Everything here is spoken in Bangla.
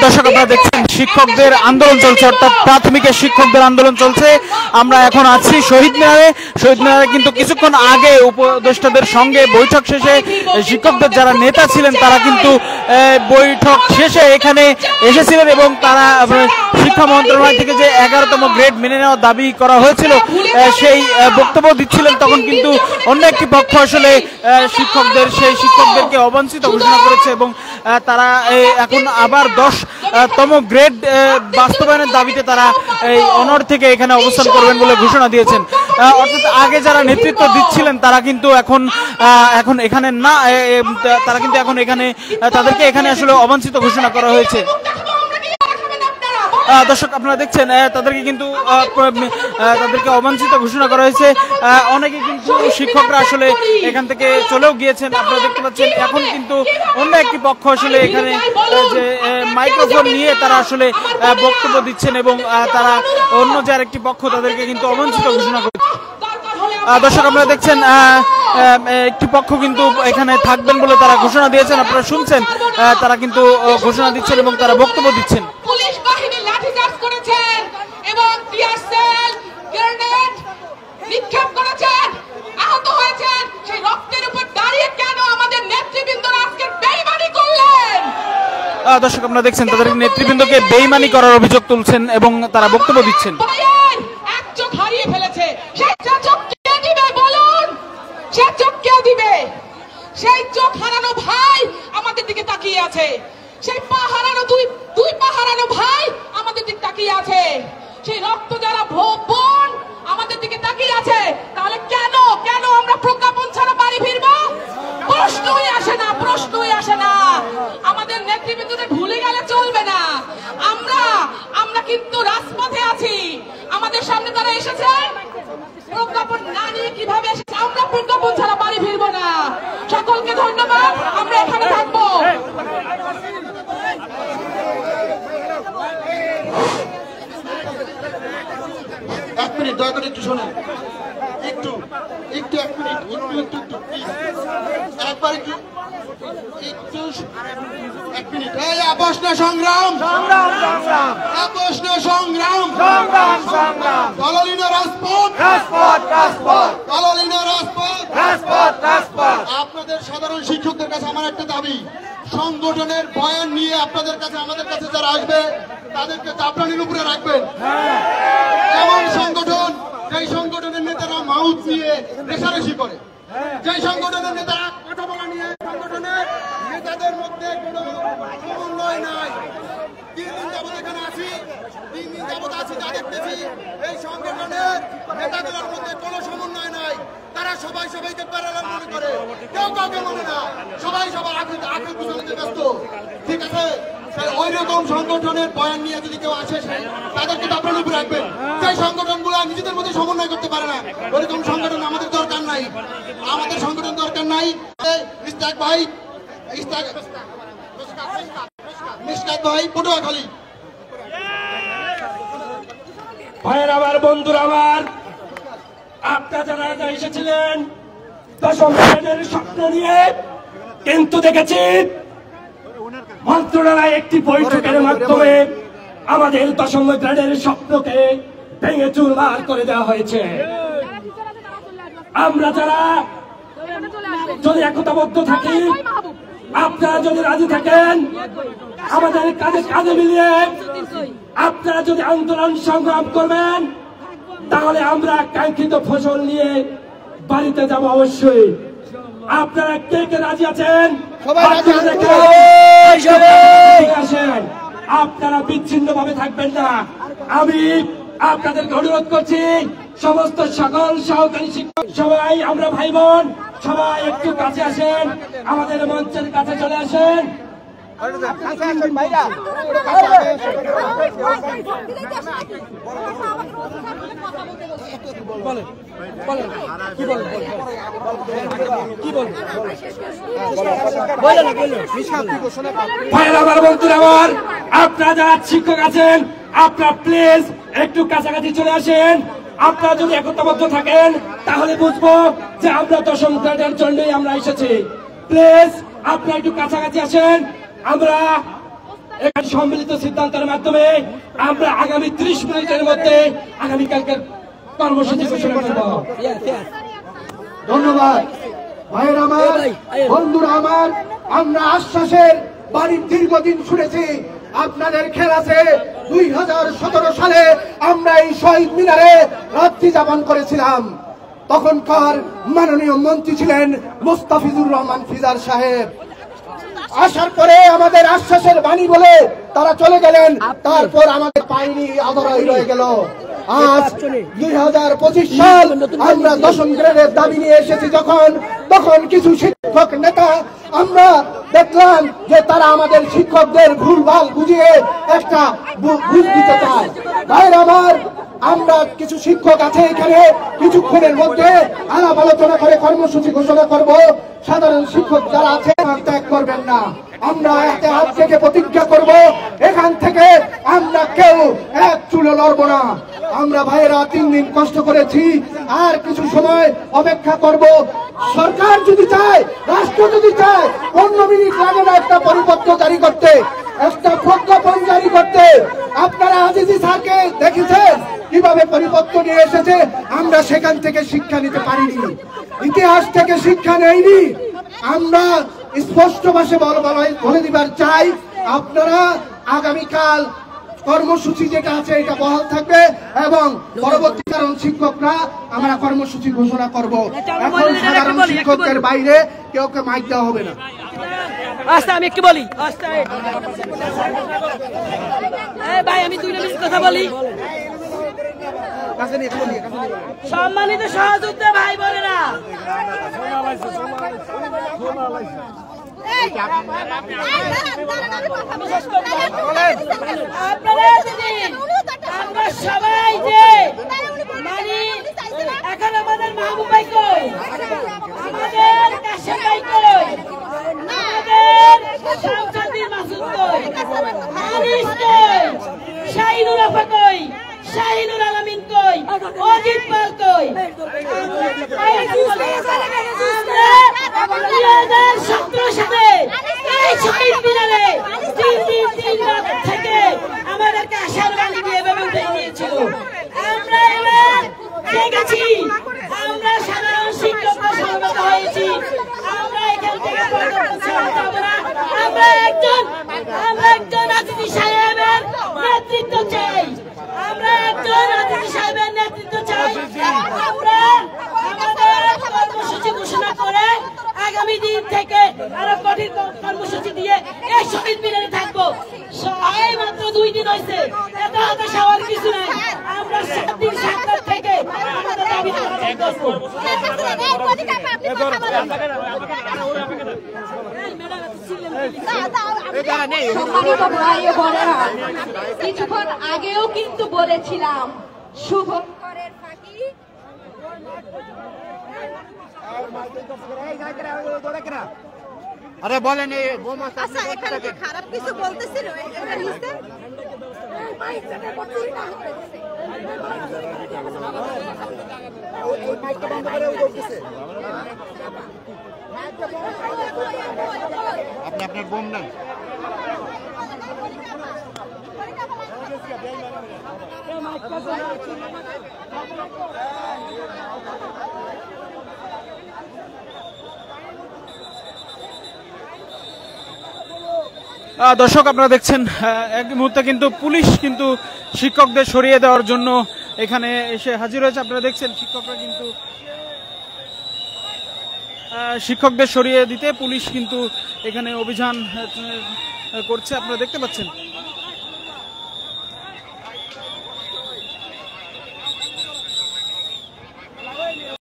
দর্শক আপনারা দেখছেন শিক্ষকদের আন্দোলন চলছে, অর্থাৎ প্রাথমিকের শিক্ষকদের আন্দোলন চলছে। আমরা এখন আছি শহীদ মিনারে। শহীদ মিনারে কিন্তু কিছুক্ষণ আগে উপদেষ্টাদের সঙ্গে বৈঠক শেষে শিক্ষকদের যারা নেতা ছিলেন তারা কিন্তু বৈঠক শেষে এখানে এসেছিলেন এবং তারা শিক্ষা মন্ত্রণালয় থেকে যে 11তম গ্রেড মেনে নেওয়ার দাবি করা হয়েছিল সেই বক্তব্য দিচ্ছিলেন। তখন কিন্তু অন্য একটি পক্ষ আসলে শিক্ষকদেরকে অবাঞ্ছিত ঘোষণা করেছে এবং তারা এখন আবার 10তম গ্রেড বাস্তবায়নের দাবিতে তারা এই অনড় থেকে এখানে অবস্থান করবেন বলে ঘোষণা দিয়েছেন। অর্থাৎ আগে যারা নেতৃত্ব দিচ্ছিলেন তারা কিন্তু এখন এখানে না, তারা কিন্তু এখন এখানে তাদেরকে এখানে আসলে অবাঞ্ছিত ঘোষণা করা হয়েছে। দর্শক আপনারা দেখছেন তাদেরকে অবাঞ্ছিত ঘোষণা করা হয়েছে। অনেকে কিন্তু শিক্ষকরা আসলে এখান থেকে চলেও গিয়েছেন। আপনারা দেখতে পাচ্ছেন এখন কিন্তু অন্য একটি পক্ষ আসলে এখানে যে মাইক্রোফোন নিয়ে তারা আসলে বক্তব্য দিচ্ছেন এবং তারা অন্য যে আরেকটি পক্ষ তাদেরকে কিন্তু অবাঞ্ছিত ঘোষণা করেছে। দর্শক আপনারা দেখছেন একটি পক্ষ কিন্তু এখানে থাকবেন বলে তারা ঘোষণা দিয়েছেন। আপনারা শুনছেন তারা কিন্তু ঘোষণা দিচ্ছেন এবং তারা বক্তব্য দিচ্ছেন। নিক্ষেপ করেছেন, আহত হয়েছেন, সেই রক্তের উপর দাঁড়িয়ে কেন আমাদের নেতৃবৃন্দরা আজকে বেইমানি করলেন? দর্শক আপনারা দেখছেন তাদের নেতৃবৃন্দকে বেইমানি করার অভিযোগ তুলছেন এবং তারা বক্তব্য দিচ্ছেন। এক চোখ হারিয়ে ফেলেছে, সেই চোখ কে দিবে বলুন? সে চোখ কে দিবে? সেই চোখ হারানো ভাই আমাদের দিকে তাকিয়ে আছে, সেই পা হারানো দুই পা হারানো ভাই আমাদের দিকে তাকিয়ে আছে, সেই রক্ত যারা বোন আমাদের দিকে তাকিয়ে আছে। তাহলে কেন আমরা প্রজ্ঞাপন ছাড়া বাড়ি ফিরবো? প্রশ্নই আসে না। আমাদের নেতৃবৃন্দদের ভুলে গেলে চলবে না। আমরা কিন্তু রাজপথে আছি, আমাদের সামনে তারা এসেছে প্রজ্ঞাপন না নিয়ে কিভাবে এসেছে। আমরা প্রজ্ঞাপন ছাড়া বাড়ি ফিরবো না। সকলকে ধন্যবাদ, আমরা এখানে থাকবো। এক মিনিট দয়া করে একটু শোনেন, একটু এক মিনিট একবার এক মিনিট। এই আপোষ না সংগ্রাম, আপোষ না সংগ্রাম, দললীন রাজপথ, দললীন রাজপথ। আপনাদের সাধারণ শিক্ষকদের কাছে আমার একটা দাবি, সংগঠনের বয়ান নিয়ে আপনাদের কাছে আমাদের কাছে যারা আসবে তাদেরকে চাপরানির উপরে রাখবেন। এমন সংগঠন যেই সংগঠনের নেতারা মাউথ নিয়ে রেশারেশি করে, যেই সংগঠনের নেতারা কথা বলা নিয়ে সংগঠনের নেতাদের মধ্যে কোনো সমন্বয় নাই। 3 দিন যাবত এখানে আছি, 3 দিন যাবত আছি যা দেখতেছি এই সংগঠনের নেতাগুলোর মধ্যে কোনো সমন্বয় নাই। তারা সবাইকে প্যারালাল মনে করে, কেউ কাউকে মনে না, সবাই সবার আগে পিছনে ব্যস্ত। ঠিক আছে, ওই রকম সংগঠনের বয়ান নিয়ে যদি কেউ আসে তাদেরকে আপনার উপরে রাখবেন। সেই সংগঠনগুলো নিজেদের মধ্যে সমন্বয় করতে পারে না, ওইরকম সংগঠন আমাদের দরকার নাই, আমাদের সংগঠন দরকার নাই। ইস্তাক ভাই, মিশকাত ভাই, পটুয়াখালী ভাইয়ের আমার, বন্ধুরা আমার, আপনারা যারা এসেছিলেন 10ম গ্রেডের স্বপ্ন নিয়ে, কিন্তু দেখেছি মন্ত্রণালয় একটি বৈঠকের মাধ্যমে আমাদের 10ম গ্রেডের স্বপ্নকে ভেঙে চুরমার করে দেওয়া হয়েছে। আমরা যারা যদি একতাবদ্ধ থাকি, আপনারা যদি রাজি থাকেন, আমাদের কাঁধে মিলিয়ে আপনারা যদি আন্দোলন সংগ্রাম করবেন, তাহলে আমরা কাঙ্ক্ষিত ফসল নিয়ে বাড়িতে যাব অবশ্যই। আপনারা কে কে রাজি আছেন? আপনারা বিচ্ছিন্ন ভাবে থাকবেন না। আমি আপনাদেরকে অনুরোধ করছি, সমস্ত সকল সহকারী শিক্ষক সবাই, আমরা ভাই বোন সবাই একটু কাছে আসেন, আমাদের মঞ্চের কাছে চলে আসেন। আমার বন্ধুরা আমার, আপনারা যারা শিক্ষক আছেন আপনারা প্লিজ একটু কাছাকাছি চলে আসেন। আপনারা যদি একতাবদ্ধ থাকেন তাহলে বুঝবো যে আমরা 10ম গ্রেডের জন্যই আমরা এসেছি। প্লিজ আপনারা একটু কাছাকাছি আসেন। আমরা এখানে সম্মিলিত সিদ্ধান্তের মাধ্যমে আমরা আগামী 30 মিনিটের মধ্যে আগামীকালকের কর্মসূচি ঘোষণা করব। ধন্যবাদ ভাইয়ের আমার, বন্ধুরা আমার, আমরা আশ্বাসের বাড়ির দীর্ঘদিন শুনেছি। আপনাদের খেয়াল আছে 2017 সালে আমরা এই শহীদ মিনারে রাত্রি যাপন করেছিলাম। তখনকার মাননীয় মন্ত্রী ছিলেন মুস্তাফিজুর রহমান ফিজার সাহেব। আসার পরে আমাদের আশ্বাসের বাণী বলে তারা চলে গেলেন, তারপর আমাদের পাইনি, আদরাই রয়ে গেল। আজ 2025 সাল, আমরা 10ম গ্রেডের দাবি নিয়ে এসেছি তখন কিছু শিক্ষক নেতা আমরা দেখলাম যে তারা আমাদের শিক্ষকদের ভুলভাল বুঝিয়ে একটা বুঝ দিতে চায়। ভাইরা আমার, আমরা কিছু শিক্ষক আছে এখানে, কিছুক্ষণের মধ্যে আলাপ আলোচনা করে কর্মসূচি ঘোষণা করব। সাধারণ শিক্ষক যারা আছে ত্যাগ করবেন না। আমরা এতে হাত থেকে প্রতিজ্ঞা করব, এখান থেকে আমরা কেউ এক চুলো লড়ব না। আমরা ভাইয়েরা 3 দিন কষ্ট করেছি, আর কিছু সময় অপেক্ষা করব। সরকার যদি চায়, রাষ্ট্র যদি চায়, 15 মিনিট লাগে না একটা পরিপত্র জারি করতে, একটা প্রজ্ঞাপন জারি করতে। আপনারা আজিজি স্যারকে দেখেছেন কিভাবে পরিপত্র নিয়ে এসেছে। আমরা সেখান থেকে শিক্ষা নিতে পারিনি, ইতিহাস থেকে শিক্ষা নেইনি। আমরা স্পষ্ট ভাষায় বলে দিবার চাই, আপনারা আগামীকাল কর্মসূচি যেটা আছে এটা বহাল থাকবে, এবং পরবর্তী কারণ শিক্ষকরা আমরা কর্মসূচি ঘোষণা করব। এখন সাধারণ শিক্ষকদের বাইরে কেউ মাইক দেওয়া হবে না। আচ্ছা, আমি একটু বলি। ভাই, আমি 2 মিনিট কথা বলি। সম্মানিত সহযোদ্ধা ভাই বোনেরা, আপনারা আমরা সবাই যে মানে এখন আমাদের মাহবুব ভাই কই, আমাদের কাশেম ভাই কই, আমাদের শামসুদ্দিন মাসুদ কই, আনিস কই, শাহিনুর আফা কই, শাহিনুর আলামিন কই, অজিত পাল কই। আমরা 2017 সালে এই শহীদ মিনারে 3 রাত থেকে আমাদেরকে আশার বাণী দিয়ে এভাবে উঠে দিয়েছিল। আমরা এবার দেখেছি, আমরা সাধারণ শিক্ষকরা সমবেত হয়েছি। আমরা এখান থেকে আমরা একজন আজিজি সাহেবের নেতৃত্ব চাই। আমরা একজন আজিজি সাহেবের নেতৃত্ব চাই। আমরা আমাদের কর্মসূচি ঘোষণা করে আগামী দিন থেকে আরো কঠিন কর্মসূচি দিয়ে এই শহীদ মিনারে থাকবো। মাত্র 2 দিন হয়েছে, এত হতাশ হওয়ার কিছু নাই। আমরা 7 দিন 7 রাত থেকে আমাদের দাবি আদায় করবো। সম্মানিত ভাই ও বোনেরা, কিছুক্ষণ আগেও কিন্তু বলেছিলাম শুভঙ্করের ফাঁকি। আরে বলেন, আচ্ছা, এখানে কি খারাপ কিছু বলতেছিল? আপনি আপনার বোম নেন। দর্শক, আপনারা দেখছেন এক মুহূর্তে কিন্তু পুলিশ কিন্তু শিক্ষকদের সরিয়ে দেওয়ার জন্য এখানে এসে হাজির হয়েছে। আপনারা দেখছেন শিক্ষকরা কিন্তু শিক্ষকদের সরিয়ে দিতে পুলিশ কিন্তু এখানে অভিযান করছে, আপনারা দেখতে পাচ্ছেন।